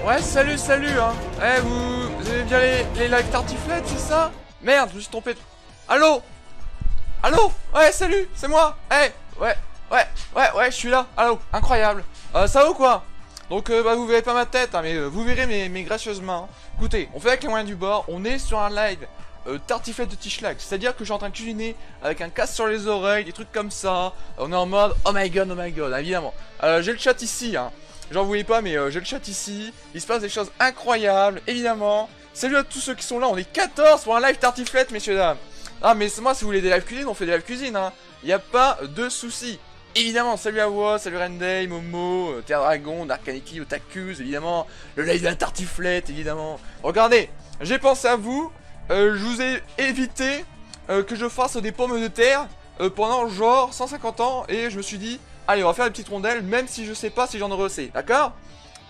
Ouais, salut, salut, hein. Eh, vous aimez bien les lives tartiflettes, c'est ça? Merde, je me suis trompé. Allô? Allô? Ouais, salut, c'est moi. Eh, ouais, je suis là. Allô, incroyable. Ça va ou quoi? Donc, bah, vous verrez pas ma tête, hein, mais vous verrez mes gracieuses mains. Écoutez, on fait avec les moyens du bord, on est sur un live tartiflette de Tischlag. C'est-à-dire que je suis en train de cuisiner avec un casque sur les oreilles, des trucs comme ça. On est en mode, oh my god, évidemment. J'ai le chat ici, hein. J'en voulais pas, mais j'ai le chat ici. Il se passe des choses incroyables, évidemment. Salut à tous ceux qui sont là. On est 14 pour un live tartiflette, messieurs, dames. Ah, mais c'est moi, si vous voulez des live cuisine, on fait des live cuisine, hein. Y a pas de soucis. Évidemment, salut à vous, salut Renday, Momo, Terre Dragon, Darkaneki, Otakus, évidemment. Le live de la tartiflette, évidemment. Regardez, j'ai pensé à vous. Je vous ai évité que je fasse des pommes de terre pendant genre 150 ans. Et je me suis dit, allez, on va faire des petites rondelles, même si je sais pas si j'en aurai assez, d'accord?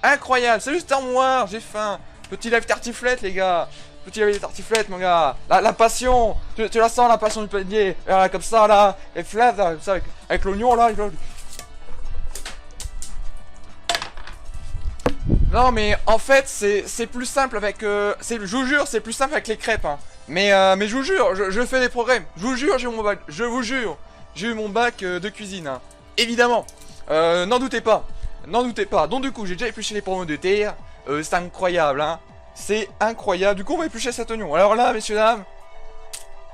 Incroyable, salut Star Wars, j'ai faim. Petit live tartiflette, les gars. Petit live tartiflette, mon gars. La passion, tu la sens, la passion du panier. Comme ça, là, les flèves, là, comme ça, avec l'oignon, là. Non, mais en fait, c'est plus simple avec... je vous jure, c'est plus simple avec les crêpes, hein. Mais je vous jure, je fais des progrès. Je vous jure, j'ai eu mon bac. Je vous jure, j'ai eu mon bac de cuisine, hein. Évidemment. N'en doutez pas. N'en doutez pas. Donc du coup, j'ai déjà épluché les pommes de terre. C'est incroyable, hein. C'est incroyable. Du coup, on va éplucher cet oignon. Alors là, messieurs, dames,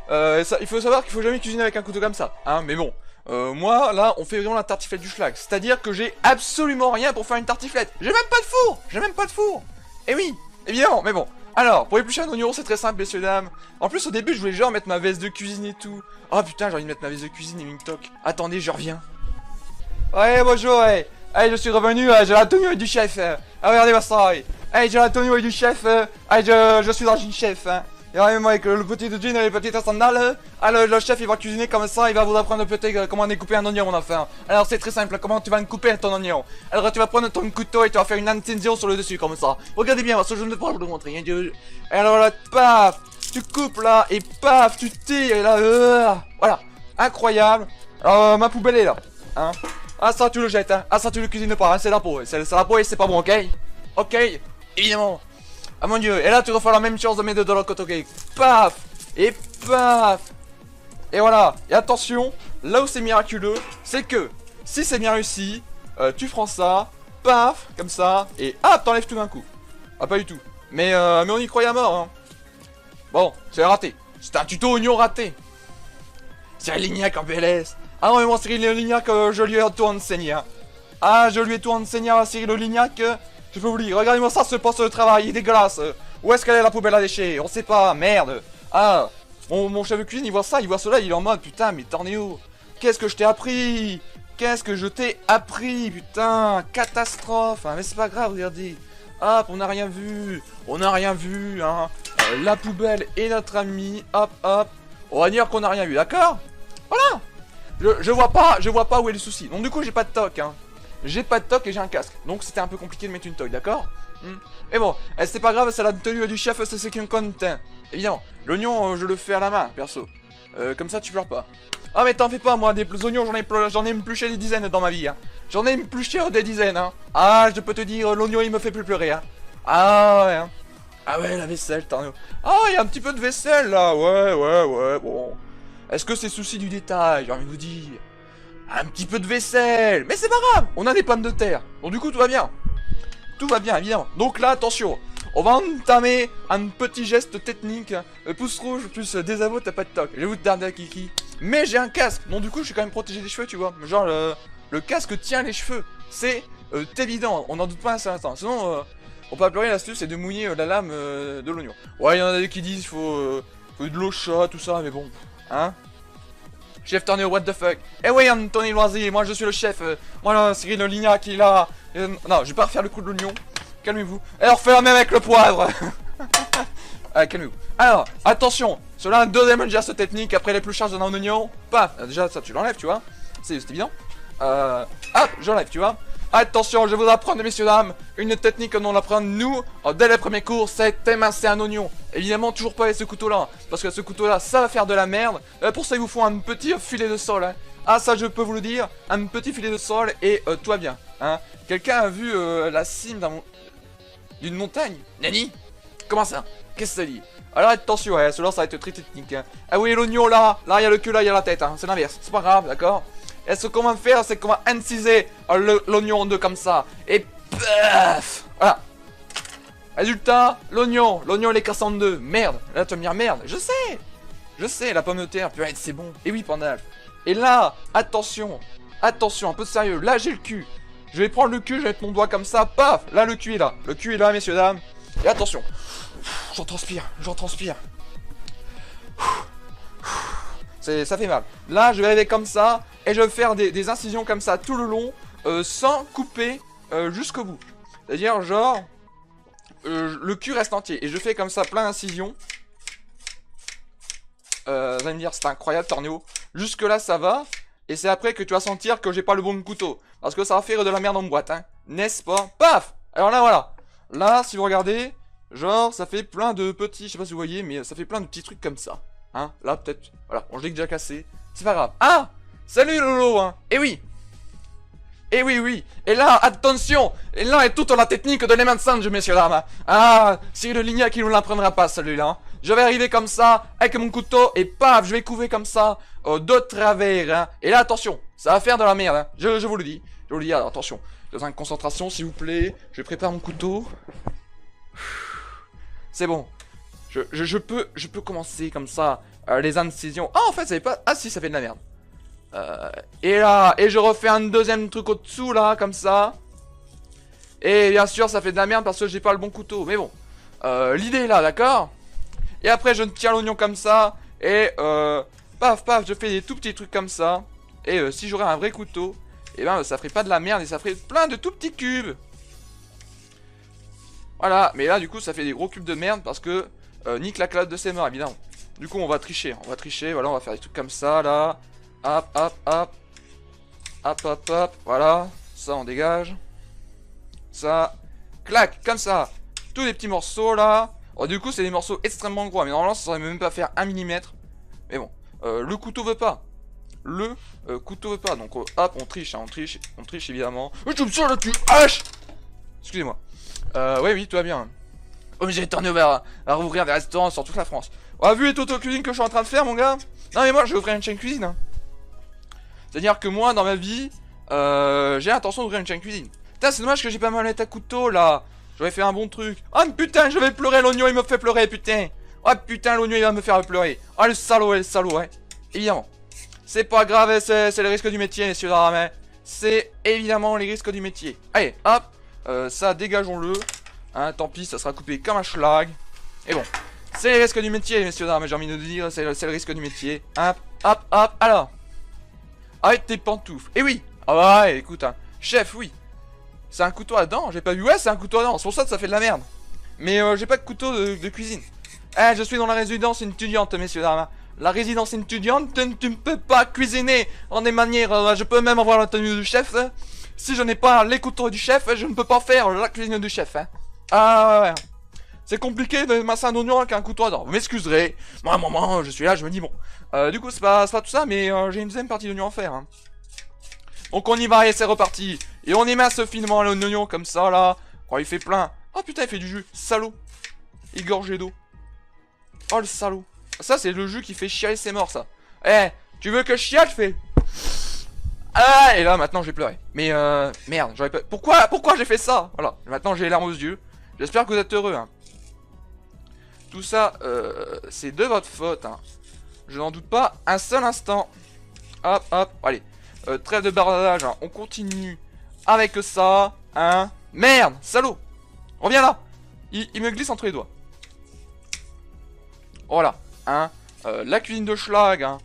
il faut savoir qu'il faut jamais cuisiner avec un couteau comme ça, hein. Mais bon, moi, là, on fait vraiment la tartiflette du schlag. C'est-à-dire que j'ai absolument rien pour faire une tartiflette. J'ai même pas de four. J'ai même pas de four. Et oui, évidemment, mais bon. Alors, pour éplucher un oignon, c'est très simple, messieurs, dames. En plus, au début, je voulais genre mettre ma veste de cuisine et tout. Oh putain, j'ai envie de mettre ma veste de cuisine et une toque. Attendez, je reviens. Ouais, bonjour, ouais. Hey, je suis revenu, j'ai la tenue du chef. Regardez-moi ça, ouais. Hey, j'ai la tenue du chef. Hey, je suis dans une chef, hein. Et regardez-moi avec le petit jean et les petites sandales. Alors, le chef, il va cuisiner comme ça, il va vous apprendre peut-être comment découper un oignon, mon enfant. Alors, c'est très simple, comment tu vas couper ton oignon. Alors, tu vas prendre ton couteau et tu vas faire une incision sur le dessus, comme ça. Regardez bien, parce que je ne peux pas vous le montrer. Et alors là, paf, tu coupes là, et paf, tu tires, et là, voilà. Incroyable. Alors, ma poubelle est là, hein. Ah ça tu le jettes, hein. Ah ça tu le cuisines pas, hein. C'est la peau, c'est la peau et c'est pas bon, ok? Ok, évidemment. Ah mon dieu, et là tu refais la même chose mais de l'autre côté, ok? Paf. Et paf. Et voilà, et attention, là où c'est miraculeux, c'est que si c'est bien réussi, tu prends ça, paf, comme ça, et hop, t'enlèves tout d'un coup. Ah pas du tout, mais on y croyait à mort, hein. Bon, c'est raté, c'est un tuto oignon raté. C'est Lignac en PLS. Ah non mais moi Cyril Lignac, je lui ai tout enseigné, hein. Ah je lui ai tout enseigné à Cyril Lignac, je peux vous dire, regardez-moi ça, ce poste de travail, il est dégueulasse. Où est-ce qu'elle est la poubelle à déchets? On sait pas, merde. Ah, mon chef de cuisine, il voit ça, il voit cela, il est en mode, putain mais t'en es où? Qu'est-ce que je t'ai appris? Qu'est-ce que je t'ai appris, putain? Catastrophe, hein. Mais c'est pas grave, regardez. Hop, on n'a rien vu, hein. La poubelle est notre ami, hop, hop. On va dire qu'on n'a rien vu, d'accord? Voilà. Je vois pas où est le souci. Donc du coup j'ai pas de toc, hein. J'ai pas de toc et j'ai un casque. Donc c'était un peu compliqué de mettre une toque, d'accord? Et bon, c'est pas grave, c'est la tenue du chef, c'est ce qui me compte, hein. Évidemment, l'oignon je le fais à la main, perso. Comme ça tu pleures pas. Ah mais t'en fais pas, moi, des oignons j'en ai épluché des dizaines dans ma vie, hein. J'en ai épluché des dizaines, hein. Ah, je peux te dire, l'oignon il me fait plus pleurer, hein. Ah ouais, hein. Ah ouais, la vaisselle, t'en es où? Ah, il y a un petit peu de vaisselle là, ouais, bon. Est-ce que c'est souci du détail, j'ai envie de vous dire? Un petit peu de vaisselle, mais c'est pas grave, on a des pommes de terre. Donc du coup tout va bien. Tout va bien, évidemment. Donc là, attention, on va entamer un petit geste technique. Pouce rouge plus désaveu, t'as pas de toc. Je vais vous darder à kiki. Mais j'ai un casque, donc du coup je suis quand même protégé des cheveux, tu vois. Genre le casque tient les cheveux. C'est évident, on n'en doute pas un seul instant. Sinon, on peut pleurer, l'astuce c'est de mouiller la lame de l'oignon. Ouais, il y en a des qui disent il faut de l'eau chaude, tout ça, mais bon. Hein? Chef Torneo, what the fuck? Eh oui, Anthony Loisy, moi je suis le chef. Moi là, Cyril Lignac qui est là. Non, je vais pas refaire le coup de l'oignon. Calmez-vous. Alors, fais la même avec le poivre. Calmez-vous. Alors, attention. Cela un deuxième geste technique après l'épluchage d'un oignon. Paf. Déjà, ça tu l'enlèves, tu vois. C'est évident. Hop, j'enlève, tu vois. Attention, je vais vous apprendre, messieurs, dames, une technique que l'on apprend nous dès les premiers cours, c'est émincer un oignon. Évidemment, toujours pas avec ce couteau-là, parce que ce couteau-là, ça va faire de la merde. Pour ça, il vous faut un petit filet de sol, hein. Ah, ça, je peux vous le dire, un petit filet de sol et tout va bien, hein. Quelqu'un a vu la cime d'une montagne. Nani? Comment ça? Qu'est-ce que ça dit? Alors attention, ouais, cela ça va être très technique. Hein. Ah oui, l'oignon là, là il y a le cul, là il y a la tête, hein. C'est l'inverse, c'est pas grave, d'accord? Et ce qu'on va faire, c'est qu'on va inciser l'oignon en deux comme ça. Et paf! Voilà. Résultat, l'oignon il est cassé en deux. Merde, là tu vas me dire merde, je sais, la pomme de terre, purée, c'est bon. Et oui, Pandalf. Et là, attention, un peu de sérieux, là j'ai le cul. Je vais prendre le cul, je vais mettre mon doigt comme ça, paf! Là le cul est là, messieurs, dames. Et attention. J'en transpire. Ça fait mal. Là, je vais aller comme ça, et je vais faire des incisions comme ça tout le long, sans couper jusqu'au bout. C'est-à-dire, genre, le cul reste entier, et je fais comme ça plein d'incisions. Vous allez me dire, c'est incroyable, Tornéo. Jusque là, ça va, et c'est après que tu vas sentir que j'ai pas le bon couteau. Parce que ça va faire de la merde en boîte, hein. N'est-ce pas? Paf! Alors là, voilà. Là, si vous regardez... Genre, ça fait plein de petits, je sais pas si vous voyez, mais ça fait plein de petits trucs comme ça. Hein, là, peut-être, voilà, bon, je l'ai déjà cassé. C'est pas grave. Ah! Salut Lolo, hein. Oui. Et là, attention! Et là est toute la technique de les mains de singe, messieurs dames. Ah, c'est le Lignac qui nous l'apprendra pas, celui-là. Hein. Je vais arriver comme ça, avec mon couteau, et paf, je vais couver comme ça, de travers, hein. Et là, attention, ça va faire de la merde, hein. Je vous le dis. Alors, attention. Dans une concentration, s'il vous plaît. Je prépare mon couteau. C'est bon. Je peux commencer comme ça les incisions. Ah, en fait, ça fait pas... Ah si, ça fait de la merde. Et là, et je refais un deuxième truc au-dessous, là, comme ça. Et bien sûr, ça fait de la merde parce que j'ai pas le bon couteau. Mais bon, l'idée est là, d'accord? Et après, je tiens l'oignon comme ça. Et paf, je fais des tout petits trucs comme ça. Et si j'aurais un vrai couteau, et ben ça ferait pas de la merde et ça ferait plein de tout petits cubes. Voilà, mais là du coup ça fait des gros cubes de merde parce que nique la classe de ses morts évidemment. Du coup on va tricher, voilà, on va faire des trucs comme ça là. Hop, voilà, ça on dégage. Ça, clac, comme ça, tous les petits morceaux là. Oh, du coup c'est des morceaux extrêmement gros, mais normalement ça saurait même pas faire 1 mm. Mais bon, le couteau veut pas. Couteau veut pas, donc hop, on triche, hein, on triche évidemment. Je me sens là, tu hache. Excusez-moi. Ouais, oui, tout va bien. Oh, mais j'ai tourné à rouvrir des restaurants sur toute la France. Oh, vu les toto-cuisines que je suis en train de faire, mon gars. Non, mais moi, je vais ouvrir une chaîne cuisine. Hein. C'est-à-dire que moi, dans ma vie, j'ai l'intention d'ouvrir une chaîne cuisine. Putain, c'est dommage que j'ai pas ma manette à couteau, là. J'aurais fait un bon truc. Oh, putain, je vais pleurer, l'oignon, il me fait pleurer, putain. Oh, putain, l'oignon, il va me faire pleurer. Oh, le salaud, ouais. Évidemment. C'est pas grave, c'est le risque du métier, messieurs dames. C'est évidemment les risques du métier. Allez, hop. Ça, dégageons-le. Hein, tant pis, ça sera coupé comme un schlag. Et bon, c'est les risques du métier, messieurs dames, j'ai envie de dire, c'est le risque du métier. Hop, alors. Arrête tes pantoufles. Et oui. Ah ouais, écoute, hein. Chef, oui. C'est un couteau à dents, j'ai pas vu. Ouais, c'est un couteau à dents, c'est pour ça que ça fait de la merde. Mais j'ai pas de couteau de cuisine. Eh, je suis dans la résidence étudiante, messieurs dames. La résidence étudiante, tu ne peux pas cuisiner en des manières... je peux même avoir la tenue du chef. Hein. Si je n'ai pas les couteaux du chef, je ne peux pas faire la cuisine du chef. Hein. Ah ouais. C'est compliqué de masser un oignon avec un couteau à dents. Vous m'excuserez. Moi, à un moment, je suis là, je me dis bon. Du coup, c'est pas tout ça, mais j'ai une deuxième partie d'oignon à faire. Hein. Donc on y va et c'est reparti. Et on y met ce finement à l'oignon comme ça, là. Oh, il fait plein. Oh putain, il fait du jus. Salaud. Égorgé d'eau. Oh, le salaud. Ça, c'est le jus qui fait chialer ses morts, ça. Eh, tu veux que je chiale, je fais... Ah, et là, maintenant, j'ai pleuré. Mais, merde, j'aurais pas... Pourquoi j'ai fait ça? Voilà, maintenant, j'ai les larmes aux yeux. J'espère que vous êtes heureux, hein. Tout ça, c'est de votre faute, hein. Je n'en doute pas un seul instant. Hop, allez. Trêve de bardage, hein. On continue avec ça, hein. Merde, salaud. Reviens là. Il me glisse entre les doigts. Voilà, hein. La cuisine de schlag, hein.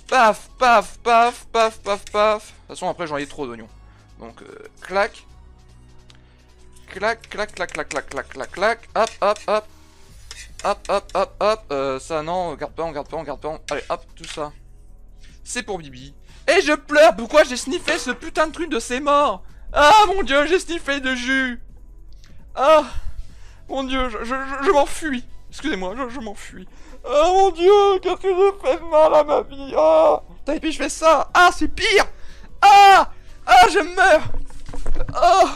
Paf. De toute façon, après, j'en ai trop d'oignons. Donc, clac. Clac. Hop. Ça, non, on garde pas. Allez, hop, tout ça. C'est pour Bibi. Et je pleure. Pourquoi j'ai sniffé ce putain de truc de ses morts? Ah, mon dieu, j'ai sniffé de jus. Ah, mon dieu, je m'enfuis. Excusez-moi, je m'enfuis. Oh mon dieu, qu'est-ce que je fais de mal à ma vie? Oh, et puis je fais ça. Ah, c'est pire. Ah, je meurs. Oh,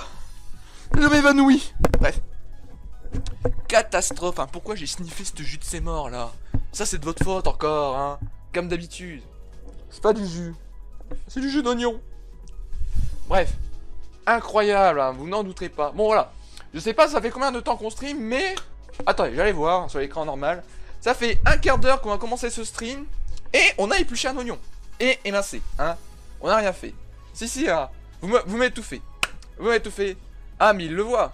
je m'évanouis. Bref. catastrophe, hein. Pourquoi j'ai sniffé ce jus de ces morts là? Ça c'est de votre faute encore, hein. Comme d'habitude. C'est pas du jus. C'est du jus d'oignon. Bref. Incroyable, hein. Vous n'en douterez pas. Bon voilà. Je sais pas ça fait combien de temps qu'on stream, mais... Attendez, j'allais voir sur l'écran normal. Ça fait un quart d'heure qu'on a commencé ce stream. Et on a épluché un oignon. Et émincé, hein. On a rien fait. Si, hein. Vous m'avez tout fait. Vous m'avez tout fait. Ah, mais il le voit.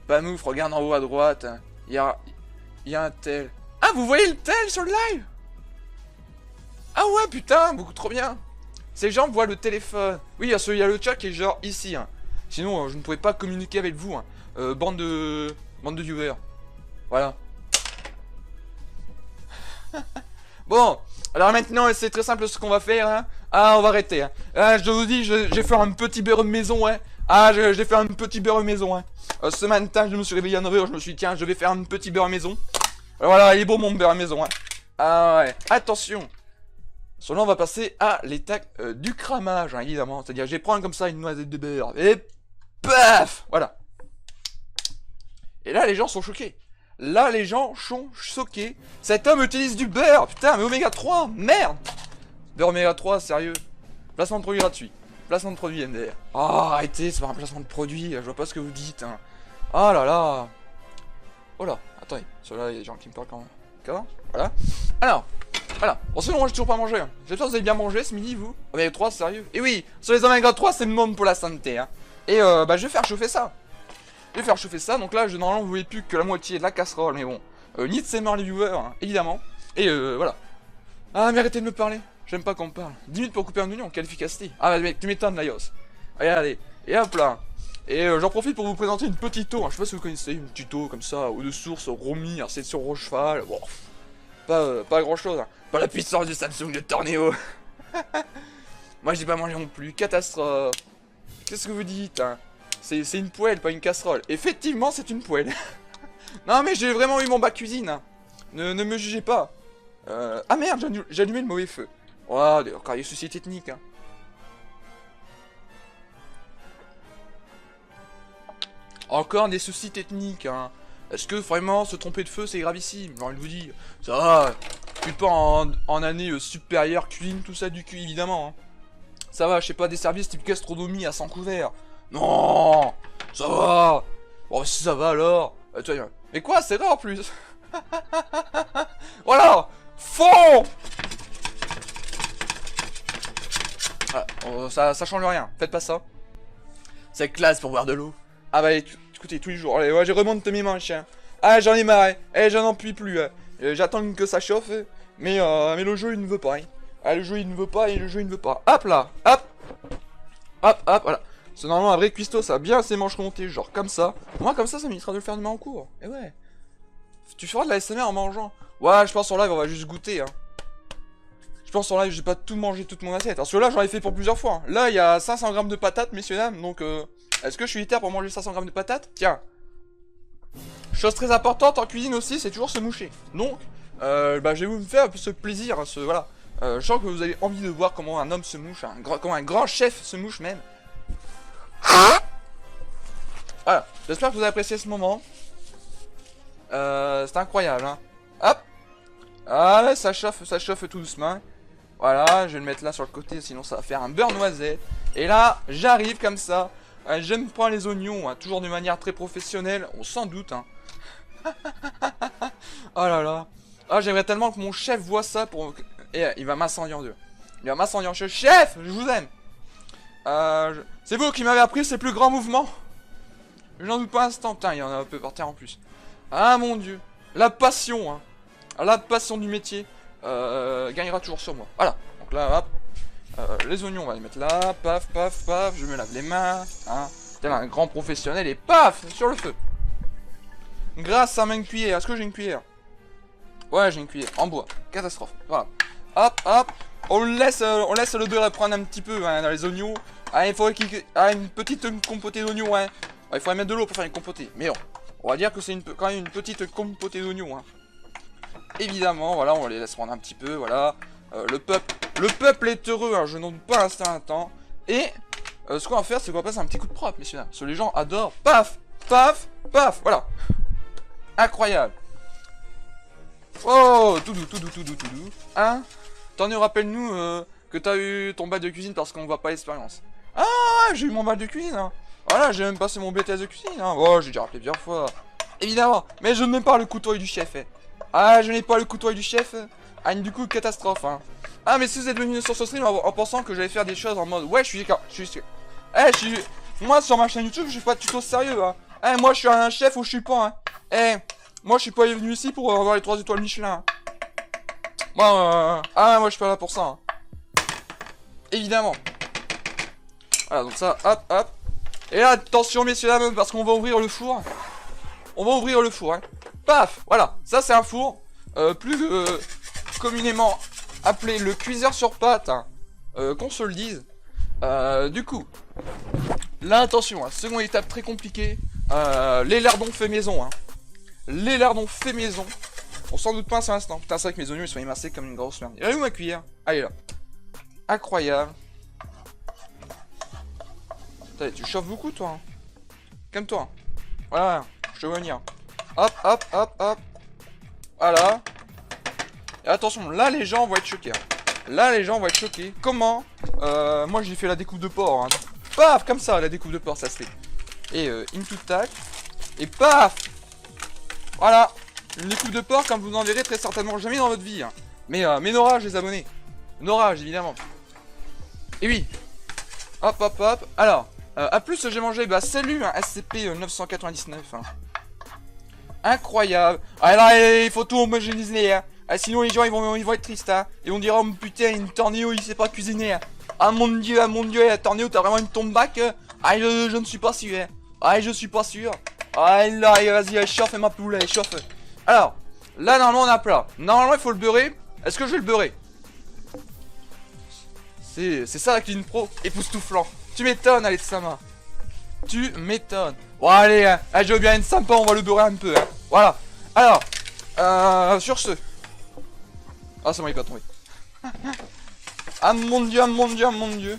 Panouf, regarde en haut à droite. Il y a un tel. Ah, vous voyez le tel sur le live? Ah ouais, putain, beaucoup trop bien. Ces gens voient le téléphone. Oui, il y a le chat qui est genre ici, hein. Sinon, je ne pourrais pas communiquer avec vous, hein. Bande de viewers. Voilà. Bon, alors maintenant, c'est très simple ce qu'on va faire, hein. Ah, on va arrêter, hein. Ah, je vous dis, j'ai fait un petit beurre maison, hein. Ah, j'ai fait un petit beurre maison, hein. Ce matin, je me suis réveillé à 9 h, je me suis dit, tiens, je vais faire un petit beurre maison. Alors voilà, il est beau mon beurre maison, hein. Ah ouais, attention. Sur là, on va passer à l'étape du cramage, hein, évidemment. C'est-à-dire, je vais prendre comme ça une noisette de beurre, et paf. Voilà. Et là, les gens sont choqués. Là, les gens sont choqués. Cet homme utilise du beurre. Putain, mais oméga 3, merde. Beurre oméga 3, sérieux. Placement de produit gratuit. Placement de produit MDR. Oh, arrêtez, c'est pas un placement de produit. Je vois pas ce que vous dites. Hein. Oh là là. Oh là, attendez. Celui-là, il y a des gens qui me parlent quand même. Comment? Voilà. Alors, voilà. Bon, sinon, moi, j'ai toujours pas mangé. Hein. J'espère que vous avez bien mangé ce midi, vous. Oméga 3, sérieux. Et oui, sur les oméga 3, c'est bon pour la santé. Hein. Et bah, je vais faire chauffer ça. Je vais faire chauffer ça, donc là, normalement, vous voyez plus que la moitié de la casserole, mais bon. Ni de ces morts les viewers, hein, évidemment. Et voilà. Ah, mais arrêtez de me parler. J'aime pas qu'on me parle. 10 minutes pour couper un oignon, quelle efficacité. Ah, mec, tu m'étonnes, Laios. Allez. Et hop là. Et j'en profite pour vous présenter une petite tuto. Hein. Je sais pas si vous connaissez une tuto comme ça, ou de source Romy, c'est sur Rocheval. Bon, pas grand chose. Hein. Pas la puissance du Samsung de Torneo. Moi, j'ai pas mangé non plus. Catastrophe. Qu'est-ce que vous dites, hein? C'est une poêle, pas une casserole. Effectivement, c'est une poêle. Non, mais j'ai vraiment eu mon bac cuisine. Hein. Ne me jugez pas. Ah merde, j'ai allumé le mauvais feu. Oh, encore des soucis techniques. Hein. Encore des soucis techniques. Hein. Est-ce que vraiment se tromper de feu, c'est gravissime? J'ai envie de vous dire. Ça va. Je suis pas en année supérieure cuisine, tout ça du cul, évidemment. Hein. Ça va, je sais pas, des services type gastronomie à 100 couverts. Non, ça va. Bon, si ça va alors. Mais quoi, c'est rare en plus. Voilà, fond. Voilà, ça change rien. Faites pas ça. C'est classe pour boire de l'eau. Ah bah écoutez, tous les jours. Allez, ouais, je remonte mes manches. Hein. Ah, j'en ai marre. Eh, j'en puis plus. Hein. J'attends que ça chauffe. Mais le jeu il ne veut pas. Hein. Ah, le jeu il ne veut pas et le jeu il ne veut pas. Hop là, hop. Hop, voilà. C'est normalement un vrai cuistot, ça a bien ses manches remontées, genre comme ça. Moi, comme ça m'évitera de le faire demain en cours. Et ouais. Tu feras de la SMR en mangeant. Ouais, je pense en live, on va juste goûter. Hein. Je pense en live, j'ai pas tout mangé toute mon assiette. Parce que là, j'en ai fait pour plusieurs fois. Hein. Là, il y a 500 grammes de patates, messieurs, dames. Donc, est-ce que je suis littéraire pour manger 500 grammes de patates? Tiens. Chose très importante en cuisine aussi, c'est toujours se moucher. Donc, je vais vous faire ce plaisir. Hein, voilà. Je sens que vous avez envie de voir comment un homme se mouche. Hein, comment un grand chef se mouche même. Voilà, j'espère que vous avez apprécié ce moment. C'est incroyable, hein. Hop. Voilà, ça chauffe tout doucement. Voilà, je vais le mettre là sur le côté, sinon ça va faire un beurre noisette. Et là, j'arrive comme ça. Je me prends les oignons, hein, toujours de manière très professionnelle, on s'en doute, hein. Oh là là. Ah, j'aimerais tellement que mon chef voit ça pour... Et il va m'incendier en deux. Il va m'incendier en deux. Chef, je vous aime. C'est vous qui m'avez appris ces plus grands mouvements. Je n'en doute pas un instant. Putain, il y en a un peu par terre en plus. Ah mon dieu. La passion, hein. La passion du métier gagnera toujours sur moi. Voilà. Donc là, hop. Les oignons, on va les mettre là. Paf, paf, paf. Je me lave les mains. Hein. Tel un grand professionnel. Et paf, sur le feu. Grâce à ma cuillère. Est-ce que j'ai une cuillère? Ouais, j'ai une cuillère. En bois. Catastrophe. Voilà. Hop, hop. On laisse le beurre prendre un petit peu hein, dans les oignons. Ah, il faudrait qu'il... Ah, une petite compotée d'oignons, hein. Il faudrait mettre de l'eau pour faire une compotée. Mais bon, on va dire que c'est quand même une petite compotée d'oignons, hein. Évidemment, voilà, on les laisse prendre un petit peu, voilà. Le peuple est heureux, hein, je n'en doute pas un instant. Et ce qu'on va faire, c'est qu'on va passer un petit coup de propre, messieurs. Parce que les gens adorent. Paf, paf, paf, voilà. Incroyable. Oh, tout doux, tout doux, tout doux, tout doux. Hein? T'en es, rappelle-nous que t'as eu ton bac de cuisine parce qu'on voit pas l'expérience. Ah, j'ai eu mon bac de cuisine, hein. Voilà, j'ai même passé mon BTS de cuisine, hein. Oh, j'ai déjà rappelé plusieurs fois. Évidemment, mais je n'ai pas le couteau du chef, eh. Ah, je n'ai pas le couteau du chef. Ah, du coup, catastrophe, hein. Ah, mais si vous êtes venu sur ce stream en pensant que j'allais faire des choses en mode... Ouais, je suis... Eh, je suis... Moi, sur ma chaîne YouTube, je fais pas de tuto sérieux, hein. Eh, moi, je suis un chef ou je suis pas, hein. Eh, moi, je suis pas venu ici pour avoir les 3 étoiles Michelin. Moi, moi, je suis pas là pour ça, hein. Évidemment. Voilà, donc ça, hop, hop. Et là, attention, messieurs, dames, parce qu'on va ouvrir le four. On va ouvrir le four, hein. Paf, voilà, ça, c'est un four. Plus communément appelé le cuiseur sur pattes, hein, qu'on se le dise. Du coup, là, attention, hein, seconde étape très compliquée. Les lardons fait maison, hein. Les lardons fait maison. On s'en doute pas un seul instant. Putain, c'est vrai que mes oignons ils sont émincés comme une grosse merde. Elle est où ma cuillère? Allez là. Incroyable. Putain, tu chauffes beaucoup toi, hein. Calme-toi. Voilà, je te vois venir. Hop, hop, hop, hop. Voilà. Et attention, là les gens vont être choqués, hein. Là les gens vont être choqués. Comment moi j'ai fait la découpe de porc, hein. Paf, comme ça, la découpe de porc, ça se fait. Et into tac. Et paf. Voilà. Une découpe de porc comme vous n'en verrez très certainement jamais dans votre vie, hein. Mais Norage les abonnés. Norage évidemment. Et oui. Hop hop hop. Alors, à plus j'ai mangé, bah salut, hein, SCP 999, hein. Incroyable. Ah là, il faut tout homogénéiser, hein. Ah, sinon les gens ils vont être tristes, hein. Et on dira oh putain, une Tornéo il sait pas cuisiner, hein. Ah mon dieu, Tornéo t'as vraiment une tombe bac. Ah je ne suis pas sûr, hein. Ah je suis pas sûr. Ah là, vas-y, chauffe ma poulet, chauffe. Alors, là normalement on a plat. Normalement il faut le beurrer. Est-ce que je vais le beurrer? C'est ça la cuisine pro, époustouflant. Tu m'étonnes, allez de Sama. Tu m'étonnes. Bon allez, hein. Ah, je veux bien être sympa, on va le beurrer un peu, hein. Voilà. Alors, sur ce. Ah ça m'a pas tombé. Ah mon dieu, ah mon dieu, ah mon dieu.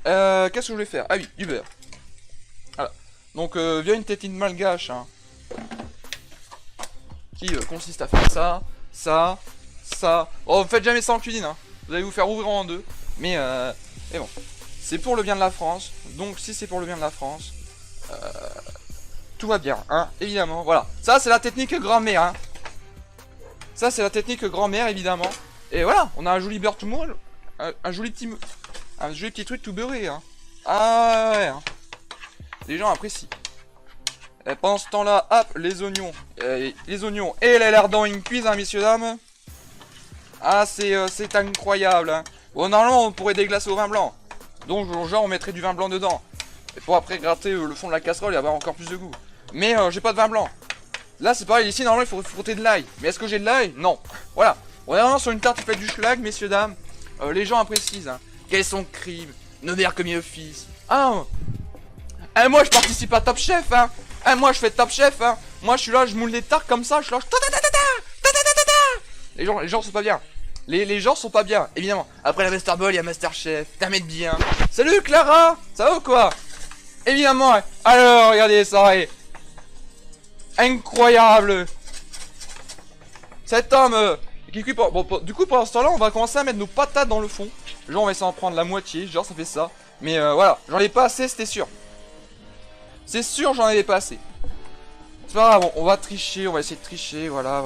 Qu'est-ce que je voulais faire? Ah oui, du beurre. Voilà. Donc via une tétine malgache, hein, qui consiste à faire ça, ça, ça. Oh, faites jamais ça en cuisine, hein. Vous allez vous faire ouvrir en deux. Mais bon, c'est pour le bien de la France. Donc si c'est pour le bien de la France, tout va bien, hein, évidemment. Voilà, ça c'est la technique grand-mère, hein. Ça c'est la technique grand-mère, évidemment. Et voilà, on a un joli beurre tout molle, un joli petit truc tout beurré, hein. Ah ouais, hein. Les gens apprécient. Et pendant ce temps-là, hop, les oignons et les lardons in cuisent, hein, messieurs dames. Ah, c'est incroyable, hein. Bon, normalement, on pourrait déglacer au vin blanc. Donc, genre, on mettrait du vin blanc dedans. Et pour après gratter le fond de la casserole et avoir encore plus de goût. Mais j'ai pas de vin blanc. Là, c'est pareil, ici, normalement, il faut frotter de l'ail. Mais est-ce que j'ai de l'ail? Non. Voilà. On est vraiment sur une tarte faite du schlag, messieurs, dames. Les gens apprécient, hein. Quel est son crime? Ne verre que mieux fils. Ah, moi, je participe à Top Chef, hein. Moi, je fais Top Chef, hein. Moi, je suis là, je moule des tartes comme ça, je lâche. Les gens sont pas bien. Les gens sont pas bien, évidemment. Après la Master Ball, il y a Master Chef. T'as mettre bien. Salut Clara, ça va ou quoi? Évidemment, ouais. Alors, regardez ça, ouais. Incroyable. Cet homme qui cuit bon, du coup, pour l'instant là, on va commencer à mettre nos patates dans le fond. Genre, on va essayer d'en prendre la moitié. Genre, ça fait ça. Mais voilà, j'en ai pas assez, c'était sûr. C'est sûr, j'en avais pas assez. C'est pas grave, on va tricher, on va essayer de tricher, voilà.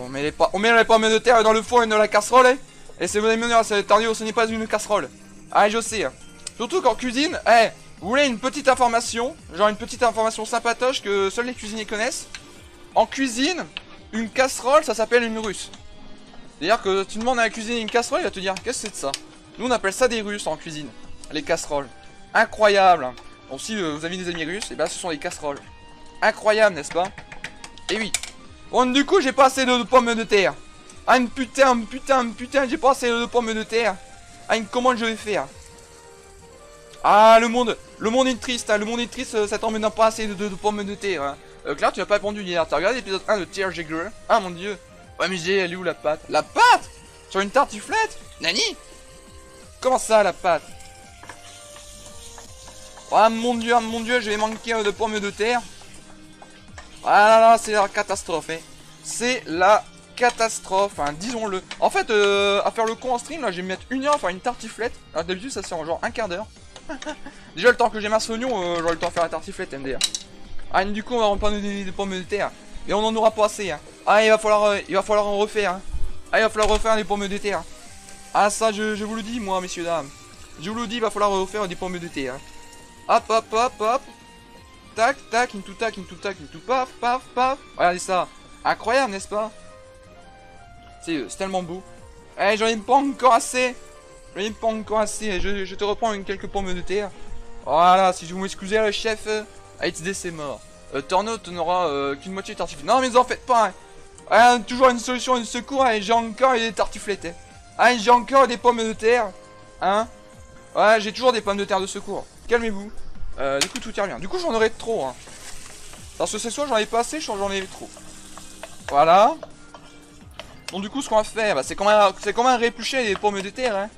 On met les pommes de terre dans le fond et dans la casserole, hein. Et c'est vous mener à cette Tornéo, ce n'est pas une casserole. Ah, je sais, hein. Surtout qu'en cuisine, vous voulez une petite information, genre une petite information sympatoche que seuls les cuisiniers connaissent. En cuisine, une casserole, ça s'appelle une russe. C'est-à-dire que tu demandes à un cuisinier une casserole, il va te dire, qu'est-ce que c'est de ça? Nous, on appelle ça des russes en cuisine, les casseroles. Incroyable, hein. Donc si vous avez des amis russes, et ben ce sont des casseroles. Incroyable, n'est-ce pas? Et oui. Bon, du coup, j'ai pas assez de pommes de terre. Ah, putain, j'ai pas assez de pommes de terre. Ah, comment je vais faire? Ah, le monde est triste, hein. Le monde est triste, ça t'emmène pas assez de pommes de terre, hein. Claire, tu n'as pas répondu hier. T'as regardé l'épisode 1 de Tear Jagger? Ah, mon dieu. Ouais, mais elle est où la pâte? La pâte? Sur une tartiflette? Nani? Comment ça, la pâte? Ah, mon dieu, je vais manquer de pommes de terre. Ah là là, c'est la catastrophe, hein. C'est la catastrophe, hein, disons-le. En fait, à faire le con en stream, là, je vais me mettre 1 heure à faire une tartiflette. Alors d'habitude, ça c'est en genre un quart d'heure. Déjà, le temps que j'ai ma oignon, j'aurai le temps de faire la tartiflette, MDR. Ah, et du coup, on va reprendre des pommes de terre. Et on en aura pas assez, hein. Ah, il va falloir en refaire, hein. Ah, il va falloir refaire des pommes de terre. Ah, ça, je vous le dis, moi, messieurs, dames. Je vous le dis, il va falloir refaire des pommes de terre. Hop, hop, hop, hop. Tac, tac, into tac, into tac, into paf, paf, paf. Regardez ça. Incroyable, n'est-ce pas? C'est tellement beau. Eh, j'en ai pas encore assez. J'en ai pas encore assez. Je te reprends quelques pommes de terre. Voilà, si vous m'excusez, le chef. XD, c'est mort. Torno, tu n'auras qu'une moitié de tartiflette. Non, mais en faites pas, hein. Ah, toujours une solution de secours, hein, j'ai encore des tartiflettes. Hein. Ah, j'ai encore des pommes de terre. Hein? Ouais, j'ai toujours des pommes de terre de secours. Calmez-vous. Du coup, tout ira bien. Du coup, j'en aurai trop. Hein. Parce que c'est soit j'en ai pas assez, soit j'en ai trop. Voilà. Donc, du coup, ce qu'on va faire, bah, c'est quand même réplucher des pommes de terre. Hein.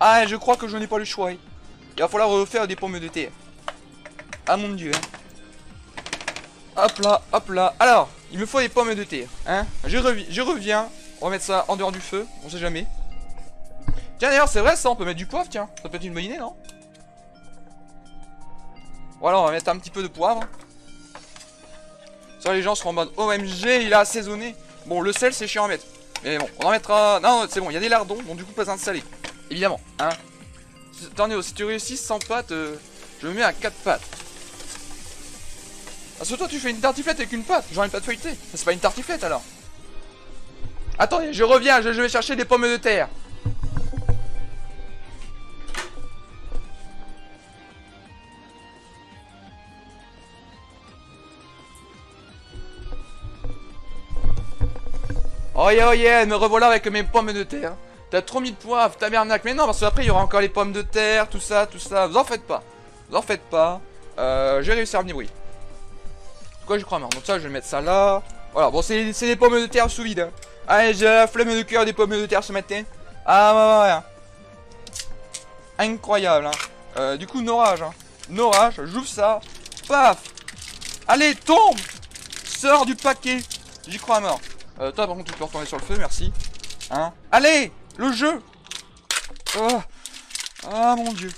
Ah, je crois que je n'ai pas le choix. Hein. Il va falloir refaire des pommes de terre. Ah, mon dieu. Hein. Hop là, hop là. Alors, il me faut des pommes de terre. Hein. Je reviens. On va mettre ça en dehors du feu. On sait jamais. Tiens, d'ailleurs, c'est vrai ça. On peut mettre du poivre, tiens. Ça peut être une bonne idée, non? Voilà, on va mettre un petit peu de poivre. Ça, les gens seront en mode OMG, il a assaisonné. Bon, le sel, c'est chiant à mettre. Mais bon, on en mettra. Non, c'est bon, il y a des lardons. Donc, du coup, pas besoin de saler. Évidemment. Hein. Attendez, si tu réussis sans pâte, je me mets à 4 pâtes. Parce que toi tu fais une tartiflette avec une pâte, j'en ai pas de feuilleté. C'est pas une tartiflette alors. Attendez, je reviens, je vais chercher des pommes de terre. Oh yeah, oh yeah, me revoilà avec mes pommes de terre. T'as trop mis de poivre, tabernacle. Mais non, parce qu'après il y aura encore les pommes de terre, tout ça, tout ça. Vous en faites pas. Vous en faites pas. J'ai réussi à me débrouiller. Quoi, je crois, merde. Donc ça, je vais mettre ça là. Voilà, bon, c'est des pommes de terre sous vide. Hein. Allez, j'ai la flemme de cœur des pommes de terre ce matin. Ah, ouais, ouais. Incroyable, hein. Du coup, orage, hein. Orage, j'ouvre ça. Paf. Allez, tombe. Sors du paquet. J'y crois à mort. Toi, par contre, tu peux retourner sur le feu, merci. Hein. Allez, le jeu. Oh. Ah, mon dieu.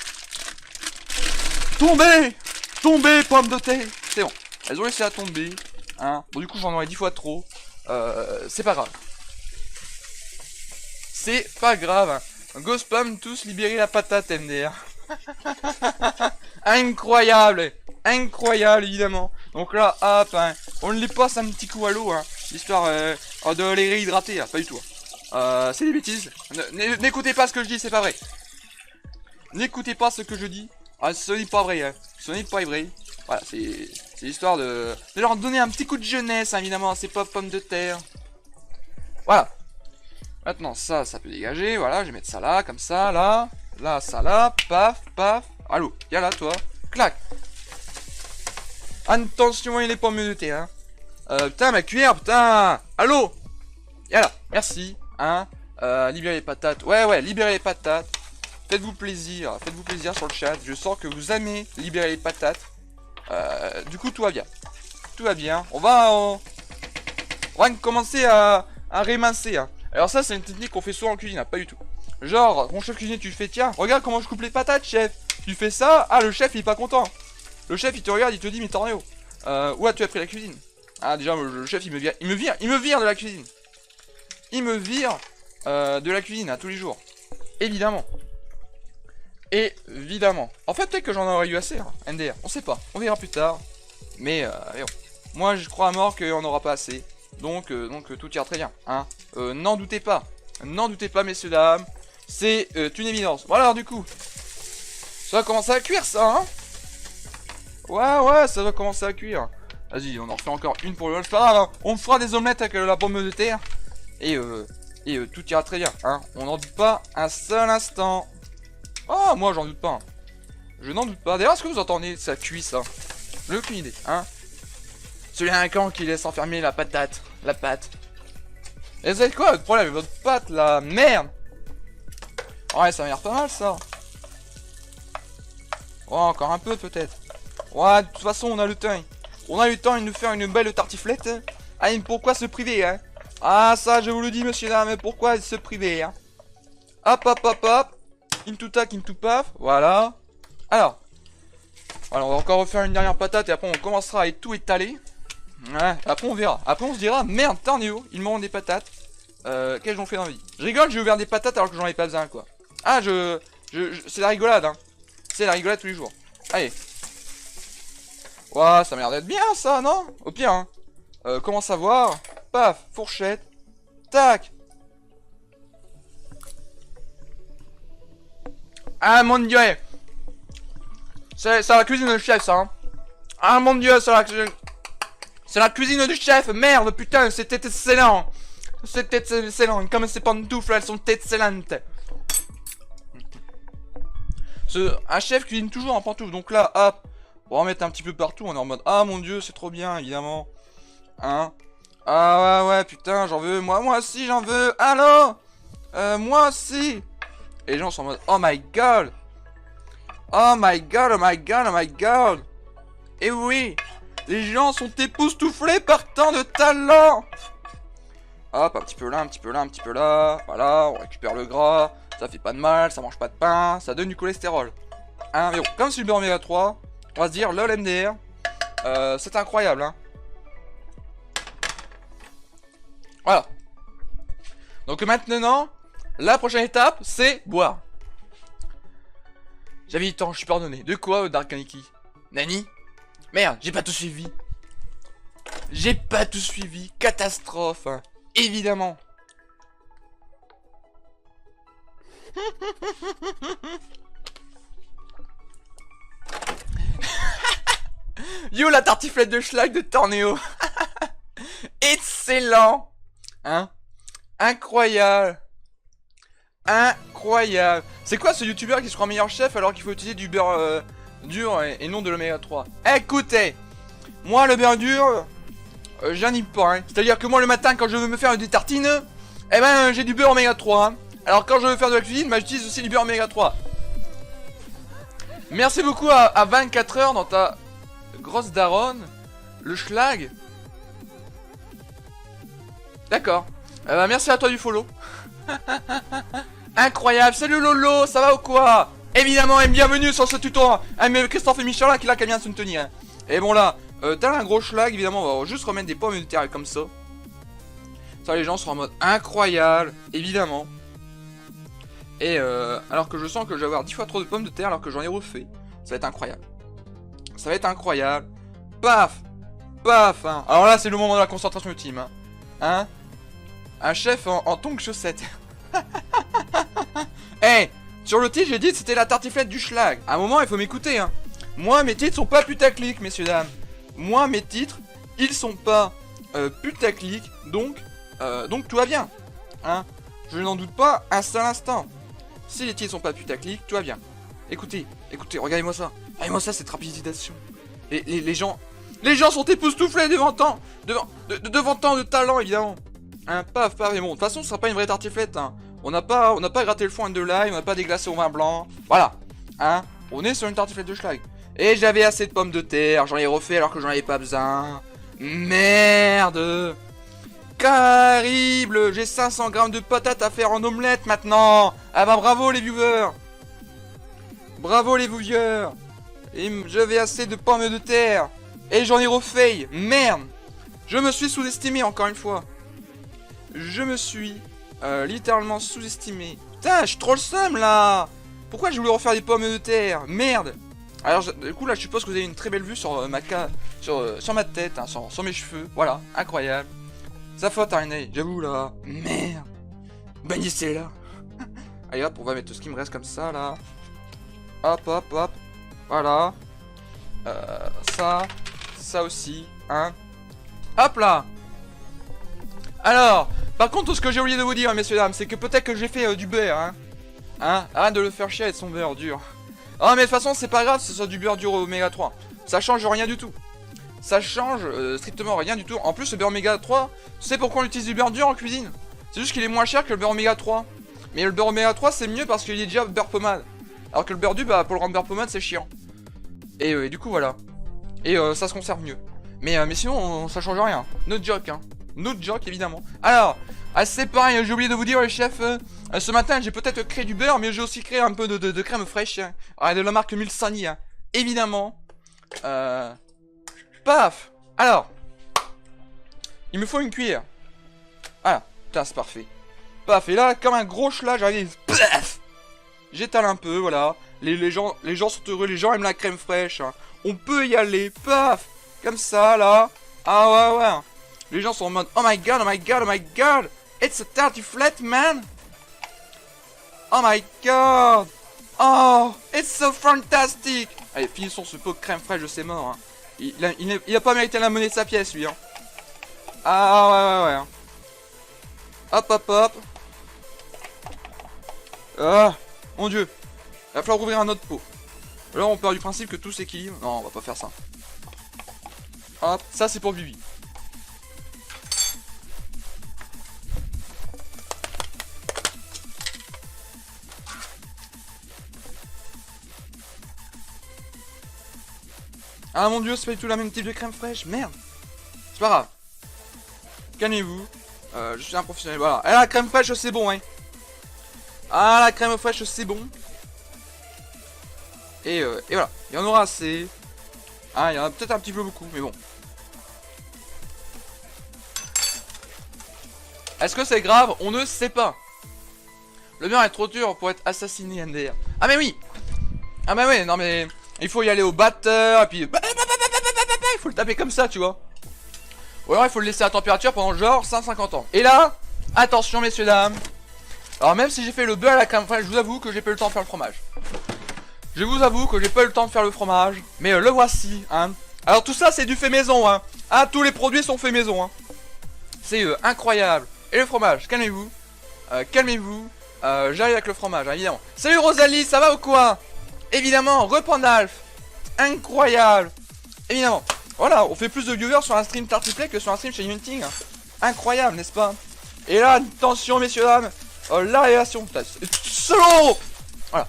Tombez. Tombez, pommes de terre. C'est bon. Elles ont laissé à tomber. Hein. Bon, du coup, j'en aurais 10 fois trop. C'est pas grave. C'est pas grave. Hein. Go spam, tous libérer la patate, MDR. Incroyable. Incroyable, évidemment. Donc là, hop, hein, on les passe un petit coup à l'eau, hein, histoire de les réhydrater. Hein. Pas du tout. C'est des bêtises. N'écoutez pas ce que je dis, c'est pas vrai. N'écoutez pas ce que je dis. Ah, ce n'est pas vrai. Hein. Ce n'est pas vrai. Voilà, c'est l'histoire de leur donner un petit coup de jeunesse, hein, évidemment, à ces pauvres pommes de terre. Voilà. Maintenant, ça peut dégager. Voilà, je vais mettre ça là, comme ça, là. Là, ça là. Paf, paf. Allô, viens là, toi. Clac. Attention, il y a les pommes de terre. Hein. Putain, ma cuillère, putain. Allô. Viens là, merci. Hein. Libérez les patates. Ouais, ouais, libérez les patates. Faites-vous plaisir sur le chat. Je sens que vous aimez libérer les patates. Du coup, tout va bien. Tout va bien. On va commencer à rémincer. Hein. Alors ça, c'est une technique qu'on fait souvent en cuisine. Hein, pas du tout. Genre, mon chef cuisinier, tu le fais, tiens, regarde comment je coupe les patates, chef. Tu fais ça, ah, le chef, il est pas content. Le chef, il te regarde, il te dit, mais Tornéo, où as-tu appris la cuisine? Ah, déjà, le chef, il me vire de la cuisine. Il me vire de la cuisine, à tous les jours. Évidemment. Évidemment. En fait, peut-être que j'en aurais eu assez, hein, MDR. On sait pas. On verra plus tard. Mais bon. Moi, je crois à mort qu'on n'aura pas assez. Donc, tout ira très bien. Hein. N'en doutez pas. N'en doutez pas, messieurs, dames. C'est une évidence. Bon, alors, du coup. Ça va commencer à cuire, ça, hein. Ouais, ça va commencer à cuire. Vas-y, on en refait encore une pour le LOL. C'est pas grave, hein. On fera des omelettes avec la pomme de terre. Et tout ira très bien, hein. On n'en doute pas un seul instant. Ah, moi j'en doute pas. Hein. Je n'en doute pas. D'ailleurs, est-ce que vous entendez ça cuit ça? Je n'ai aucune idée, hein. Celui un camp qui laisse enfermer la patate. La pâte. Et vous savez quoi, votre problème avec votre pâte, la merde? Ouais, ça m'a l'air pas mal ça. Ouais, encore un peu peut-être. Ouais, de toute façon, on a le temps. On a eu le temps de nous faire une belle tartiflette. Ah, mais pourquoi se priver, hein? Ah, ça, je vous le dis, monsieur, dames, pourquoi se priver, hein? Hop, hop, hop, hop. Into tac, into paf. Voilà. Alors. Voilà, on va encore refaire une dernière patate et après on commencera à tout étaler. Ouais, après on verra. Après on se dira, merde, Tornéo, il me manque des patates. Qu'est-ce que j'en fais dans la vie? Je rigole, j'ai ouvert des patates alors que j'en ai pas besoin, quoi. Ah, c'est la rigolade, hein. C'est la rigolade tous les jours. Allez. Ouah, ça m'a l'air d'être bien, ça, non? Au pire, hein. Comment savoir? Paf, fourchette. Tac. Ah, mon dieu. C'est la cuisine de chef, ça, hein. Ah, mon dieu, c'est la cuisine du chef. Merde, putain, c'était excellent. C'était excellent. Comme ces pantoufles, elles sont excellentes. Un chef cuisine toujours en pantoufle. Donc là, hop, on va en mettre un petit peu partout. On est en mode, ah mon dieu, c'est trop bien, évidemment. Hein? Ah ouais, putain, j'en veux. Moi aussi, j'en veux. Allô? Moi aussi. Et les gens sont en mode, oh my god. Oh my god, oh my god, oh my god. Et oui, les gens sont époustouflés par tant de talent. Hop, un petit peu là, un petit peu là, un petit peu là. Voilà, on récupère le gras. Ça fait pas de mal, ça mange pas de pain, ça donne du cholestérol. Hein, mais bon, comme c'est du beurre oméga 3, on va se dire, lol MDR, c'est incroyable, hein. Voilà. Donc maintenant, la prochaine étape, c'est boire. J'avais du temps, je suis pardonné. De quoi, Dark Aniki? Nani? Merde, j'ai pas tout suivi. J'ai pas tout suivi. Catastrophe, hein. Évidemment. Yo, la tartiflette de schlag de Tornéo. Excellent. Hein? Incroyable. Incroyable. C'est quoi ce youtubeur qui se croit meilleur chef alors qu'il faut utiliser du beurre dur et non de l'oméga 3? Écoutez, moi le beurre dur, j'en ai pas, hein. C'est à dire que moi le matin quand je veux me faire des tartines, eh ben j'ai du beurre oméga 3, hein. Alors quand je veux faire de la cuisine, bah, j'utilise aussi du beurre oméga 3. Merci beaucoup à 24 heures dans ta grosse daronne. Le schlag. D'accord. Bah, merci à toi du follow. Incroyable, salut Lolo, ça va ou quoi? Évidemment, et bienvenue sur ce tuto. Mais Christophe et Michelin qui là qui vient de se tenir. Et bon là, t'as un gros schlag, évidemment, on va juste remettre des pommes de terre comme ça. Ça, les gens seront en mode incroyable, évidemment. Et alors que je sens que je vais avoir 10 fois trop de pommes de terre alors que j'en ai refait. Ça va être incroyable. Ça va être incroyable. Paf. Paf, hein. Alors là, c'est le moment de la concentration ultime, hein. Hein? Un chef en tongs chaussettes. Eh, hey, sur le titre, j'ai dit que c'était la tartiflette du schlag. À un moment, il faut m'écouter, hein. Moi, mes titres sont pas putaclic, messieurs, dames. Moi, mes titres, ils sont pas putaclic, donc tout va bien. Hein? Je n'en doute pas un seul instant. Si les titres sont pas putaclic, tout va bien. Écoutez, écoutez, regardez-moi ça. Regardez-moi ça, cette rapidisation. Les gens sont époustouflés devant tant de talent, évidemment. Hein, paf, paf, mais bon, de toute façon, ce sera pas une vraie tartiflette, hein. On n'a pas gratté le foin de l'ail, on n'a pas déglacé au vin blanc. Voilà, hein, on est sur une tartiflette de schlag. Et j'avais assez de pommes de terre, j'en ai refait alors que j'en avais pas besoin. Merde. Terrible, j'ai 500 grammes de patates à faire en omelette maintenant. Ah bah bravo les viewers. Bravo les viewers. Et j'avais assez de pommes de terre. Et j'en ai refait. Merde. Je me suis sous-estimé encore une fois. Je me suis littéralement sous-estimé. Putain, je suis trop le seum là. Pourquoi je voulais refaire des pommes de terre? Merde. Alors du coup là je suppose que vous avez une très belle vue sur sur ma tête, hein, sur mes cheveux. Voilà, incroyable. Sa faute Arnay, j'avoue là. Merde. Bannissez là. Allez hop, on va mettre ce qui me reste comme ça là. Hop hop hop. Voilà. Ça aussi, hein. Hop là. Alors, par contre, ce que j'ai oublié de vous dire, messieurs dames, c'est que peut-être que j'ai fait du beurre, hein. Hein, arrête de le faire chier avec son beurre dur. Ah, mais de toute façon, c'est pas grave, ce soit du beurre dur oméga 3. Ça change rien du tout. Ça change strictement rien du tout. En plus, le beurre oméga 3, tu sais pourquoi on utilise du beurre dur en cuisine? C'est juste qu'il est moins cher que le beurre oméga 3. Mais le beurre oméga 3, c'est mieux parce qu'il est déjà beurre pommade. Alors que le beurre dur, bah, pour le rendre beurre pommade, c'est chiant. Et du coup, voilà. Et ça se conserve mieux. Mais sinon, ça change rien. No joke, hein. No joke, évidemment. Alors, c'est pareil, j'ai oublié de vous dire, les chefs, ce matin, j'ai peut-être créé du beurre, mais j'ai aussi créé un peu de crème fraîche. Hein. Alors, de la marque Mulsanni, hein. Évidemment. Paf. Alors, il me faut une cuillère. Voilà, putain, c'est parfait. Paf, et là, comme un gros chat, j'arrive. Paf. J'étale un peu, voilà. Les gens sont heureux, les gens aiment la crème fraîche. Hein. On peut y aller, paf. Comme ça, là. Ah ouais. Les gens sont en mode, oh my god, oh my god, oh my god. It's a tartiflette, man. Oh my god. Oh, it's so fantastic. Allez, finissons ce pot de crème fraîche, c'est mort. Hein. Il a pas mérité la monnaie de sa pièce, lui. Hein. Ah ouais. Hein. Hop. Ah, mon dieu. Il va falloir ouvrir un autre pot. Là, on part du principe que tout s'équilibre. Non, on va pas faire ça. Hop, ça c'est pour Bibi. Ah mon dieu, c'est pas du tout la même type de crème fraîche, merde. C'est pas grave. Calmez-vous. Je suis un professionnel, voilà. Et la crème fraîche, c'est bon, hein. Ah, la crème fraîche, c'est bon. Et voilà, il y en aura assez. Ah, il y en a peut-être un petit peu beaucoup, mais bon. Est-ce que c'est grave? On ne sait pas. Le beurre est trop dur pour être assassiné, MDR. Ah mais oui. Ah bah ouais, non mais... Il faut y aller au batteur, et puis... Il faut le taper comme ça, tu vois. Ou alors il faut le laisser à température pendant genre 150 ans. Et là, attention messieurs dames. Alors même si j'ai fait le beurre à la crème fraîche, je vous avoue que j'ai pas eu le temps de faire le fromage. Je vous avoue que j'ai pas eu le temps de faire le fromage. Mais le voici, hein. Alors tout ça c'est du fait maison, hein. Ah, tous les produits sont faits maison, hein. C'est incroyable. Et le fromage, calmez-vous. Calmez-vous. J'arrive avec le fromage, hein, évidemment. Salut Rosalie, ça va ou quoi? Évidemment, Repandalf. Incroyable. Évidemment. Voilà, on fait plus de viewers sur un stream Tartiflette que sur un stream chez Hunting. Hein. Incroyable, n'est-ce pas? Et là, attention messieurs dames. La réaction. Solo. Voilà.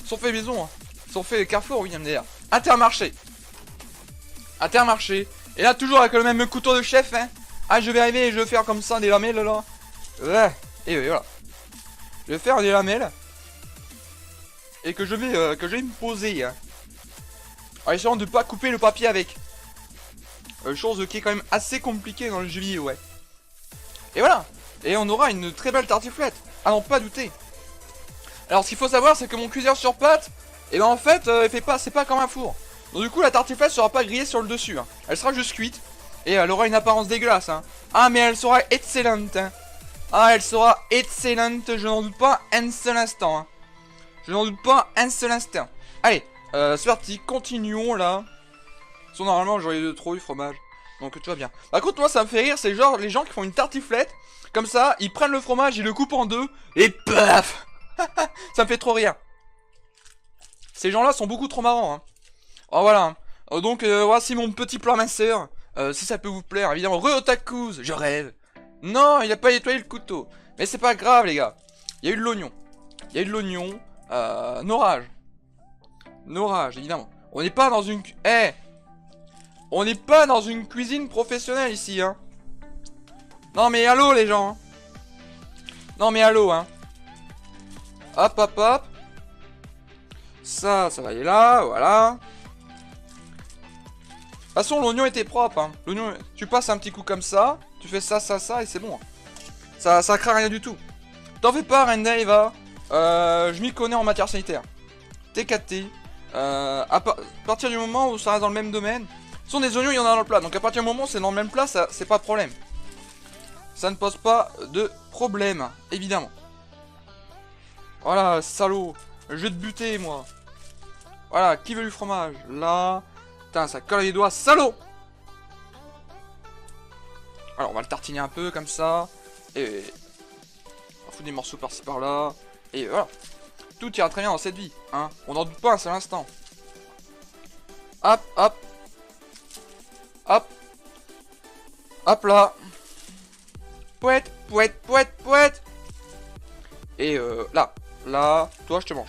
Sont faits maison. Hein. Sont faits Carrefour, oui, MDR. Intermarché. Intermarché. Et là, toujours avec le même couteau de chef. Hein. Ah, je vais arriver et je vais faire comme ça des lamelles là. Ouais. Et voilà. Je vais faire des lamelles. Et que je vais me poser. Hein. En essayant de ne pas couper le papier avec. Chose qui est quand même assez compliquée dans le jeu vidéo, ouais. Et voilà. Et on aura une très belle tartiflette. À n'en pas douter. Alors ce qu'il faut savoir, c'est que mon cuiseur sur pâte, et ben en fait, c'est pas comme un four. Donc du coup, la tartiflette sera pas grillée sur le dessus. Hein. Elle sera juste cuite. Et elle aura une apparence dégueulasse. Hein. Ah, mais elle sera excellente. Hein. Ah, elle sera excellente, je n'en doute pas un seul instant. Hein. Je n'en doute pas un seul instant. Allez, c'est parti, continuons là. Sinon, normalement, j'aurais trop eu fromage. Donc tout va bien. Par contre, moi, ça me fait rire, c'est genre les gens qui font une tartiflette. Comme ça, ils prennent le fromage, ils le coupent en deux. Et paf. Ça me fait trop rire. Ces gens-là sont beaucoup trop marrants. Hein. Oh, voilà. Donc, voici mon petit plat minceur. Si ça peut vous plaire, évidemment. Re-otakus, je rêve. Non, il a pas nettoyé le couteau. Mais c'est pas grave, les gars. Il y a eu de l'oignon. Il y a eu de l'oignon. Norage. Norage, évidemment. On n'est pas dans une... On n'est pas dans une cuisine professionnelle ici, hein. Non, mais allô, les gens. Hein. Non, mais allô, hein. Hop, hop, hop. Ça va aller là, voilà. De toute façon, l'oignon était propre, hein. L'oignon, tu passes un petit coup comme ça. Tu fais ça, et c'est bon. Hein. Ça craint rien du tout. T'en fais pas, Rendave. Je m'y connais en matière sanitaire. TKT. À partir du moment où ça reste dans le même domaine. Ce sont des oignons, il y en a dans le plat. Donc à partir du moment où c'est dans le même plat, c'est pas de problème. Ça ne pose pas de problème, évidemment. Voilà, salaud. Je vais te buter, moi. Voilà, qui veut du fromage? Là. Putain, ça colle les doigts, salaud. Alors, on va le tartiner un peu, comme ça. Et... on fout des morceaux par-ci, par-là. Et voilà. Tout ira très bien dans cette vie, hein. On n'en doute pas un seul instant. Hop, hop. Hop. Hop là. Pouette, pouette, pouette, pouette. Et là. Là. Toi, je te mange.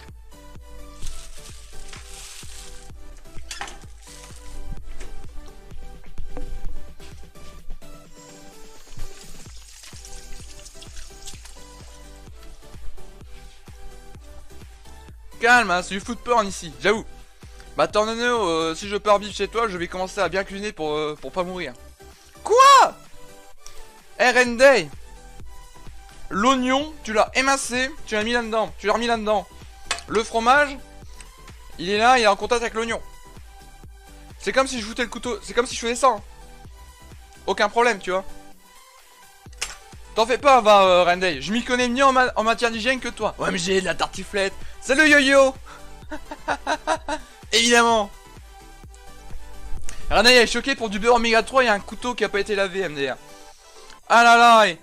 Calme, hein, c'est du food porn ici, j'avoue. Bah Tornado, si je pars vivre chez toi, je vais commencer à bien cuisiner pour pas mourir. Quoi? Day. L'oignon, tu l'as émincé, tu l'as mis là-dedans, tu l'as remis là-dedans. Le fromage, il est là, il est en contact avec l'oignon. C'est comme si je foutais le couteau, c'est comme si je faisais ça. Hein. Aucun problème, tu vois. T'en fais pas, va, Renday. Je m'y connais mieux en matière d'hygiène que toi. Ouais, mais j'ai de la tartiflette. Salut, yo-yo. Évidemment. Renday est choqué pour du beurre oméga 3 et un couteau qui a pas été lavé, MDR. Ah là là,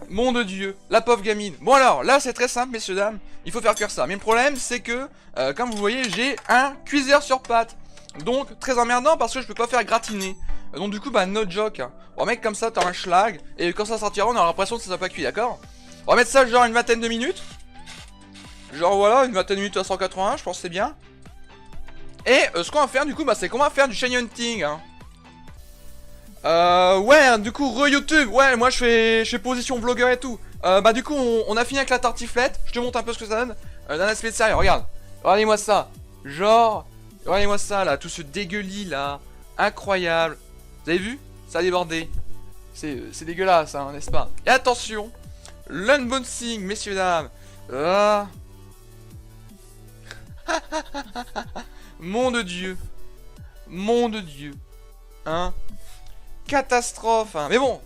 mon de Dieu, la pauvre gamine. Bon alors, là c'est très simple, messieurs, dames. Il faut faire cuire ça. Mais le problème, c'est que, comme vous voyez, j'ai un cuiseur sur pattes. Donc, très emmerdant parce que je peux pas faire gratiner. Donc du coup, bah, no joke. On va mettre comme ça, t'as un schlag. Et quand ça sortira, on aura l'impression que ça n'a pas cuit, d'accord? On va mettre ça genre une vingtaine de minutes. Genre voilà, une vingtaine de minutes à 180, je pense que c'est bien. Et ce qu'on va faire du coup, bah, c'est qu'on va faire du shiny hunting. Hein. Ouais, du coup, re-YouTube. Ouais, moi je fais position vlogueur et tout. Bah du coup, on a fini avec la tartiflette. Je te montre un peu ce que ça donne. D'un aspect de sérieux, regarde. Regardez-moi ça. Genre, regardez-moi ça là, tout ce dégueulis là. Incroyable. Vous avez vu? Ça a débordé. C'est dégueulasse, hein, n'est-ce pas? Et attention, l'unboxing, messieurs, dames. Mon de Dieu. Mon de Dieu. Hein? Catastrophe, hein. Mais bon,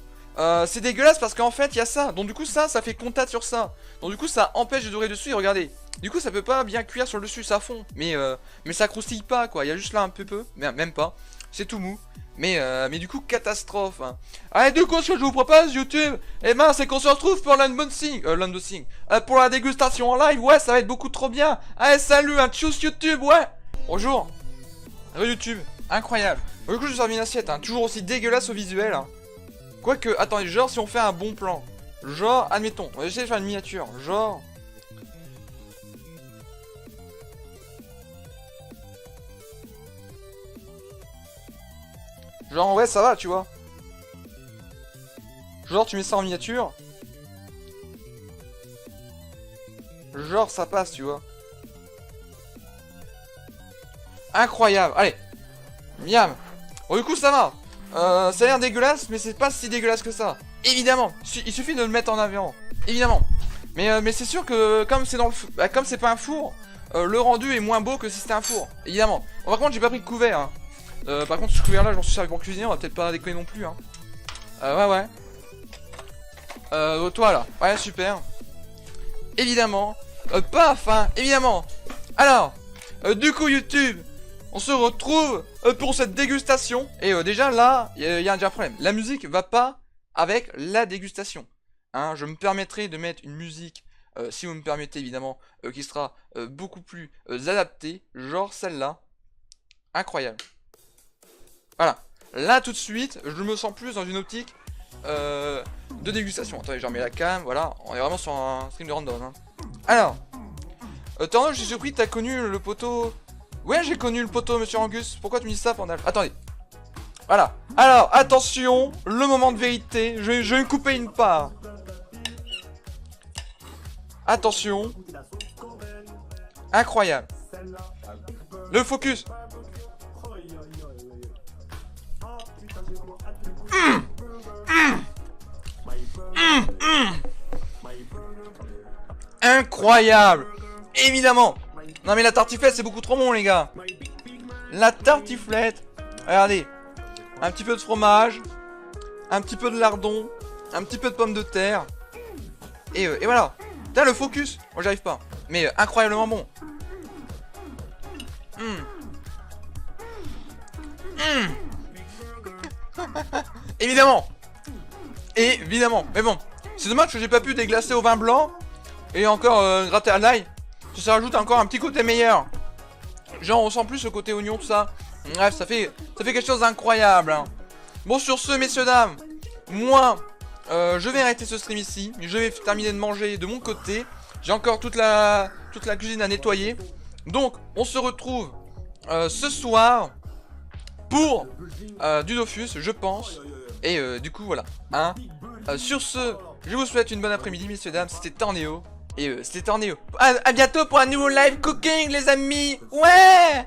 c'est dégueulasse parce qu'en fait, il y a ça. Donc du coup, ça fait contact sur ça. Donc du coup, ça empêche de dorer dessus. Et regardez. Du coup, ça peut pas bien cuire sur le dessus, ça fond. Mais ça croustille pas, quoi. Il y a juste là un peu. Mais même pas. C'est tout mou. Mais du coup, catastrophe. Hein. Allez, du coup, ce que je vous propose, YouTube, eh ben, c'est qu'on se retrouve pour l'unboxing. Pour la dégustation en live. Ouais, ça va être beaucoup trop bien. Allez, salut, un tchuss YouTube, ouais. Bonjour. YouTube. Incroyable. Du coup, je sers une assiette, hein. Toujours aussi dégueulasse au visuel. Hein. Quoique, attendez, genre, si on fait un bon plan. Genre, admettons, on va essayer de faire une miniature. Genre. Genre, ouais, ça va, tu vois. Genre, tu mets ça en miniature. Genre, ça passe, tu vois. Incroyable. Allez. Miam. Bon, du coup, ça va. Ça a l'air dégueulasse, mais c'est pas si dégueulasse que ça. Évidemment. Il suffit de le mettre en avant. Évidemment. Mais c'est sûr que, comme c'est dans le comme c'est pas un four, le rendu est moins beau que si c'était un four. Évidemment. Bon, par contre, j'ai pas pris de couvert, hein. Par contre, ce couvert-là, je m'en suis servi pour cuisiner, on va peut-être pas déconner non plus, hein. Ouais. Toi, là. Ouais, super. Évidemment. Paf, hein, évidemment. Alors, du coup, YouTube, on se retrouve pour cette dégustation. Et déjà, là, il y a un problème. La musique va pas avec la dégustation. Hein, je me permettrai de mettre une musique, si vous me permettez, évidemment, qui sera beaucoup plus adaptée, genre celle-là. Incroyable. Voilà. Là, tout de suite, je me sens plus dans une optique de dégustation. Attendez, je remets la cam, voilà. On est vraiment sur un stream de random. Hein. Alors, Torno, je suis surpris, t'as connu le poteau. Ouais, j'ai connu le poteau, monsieur Angus. Pourquoi tu me dis ça, Pandal? Attendez. Voilà. Alors, attention, le moment de vérité. Je vais couper une part. Attention. Incroyable. Le focus. Incroyable. Évidemment. Non mais la tartiflette c'est beaucoup trop bon les gars. La tartiflette. Regardez. Un petit peu de fromage. Un petit peu de lardon. Un petit peu de pommes de terre. Et voilà. Putain le focus. Moi j'arrive pas. Mais incroyablement bon. Évidemment. Évidemment. Mais bon. C'est dommage que j'ai pas pu déglacer au vin blanc. Et encore gratter à l'ail. Ça rajoute encore un petit côté meilleur. Genre on sent plus ce côté oignon, tout ça. Bref, ça fait quelque chose d'incroyable. Hein. Bon, sur ce, messieurs, dames, moi, je vais arrêter ce stream ici. Je vais terminer de manger de mon côté. J'ai encore toute la cuisine à nettoyer. Donc, on se retrouve ce soir pour du Dofus, je pense. Et du coup, voilà. Hein. Sur ce, je vous souhaite une bonne après-midi, messieurs, dames. C'était Tornéo. Et c'était en Néo. À bientôt pour un nouveau live cooking, les amis. Ouais.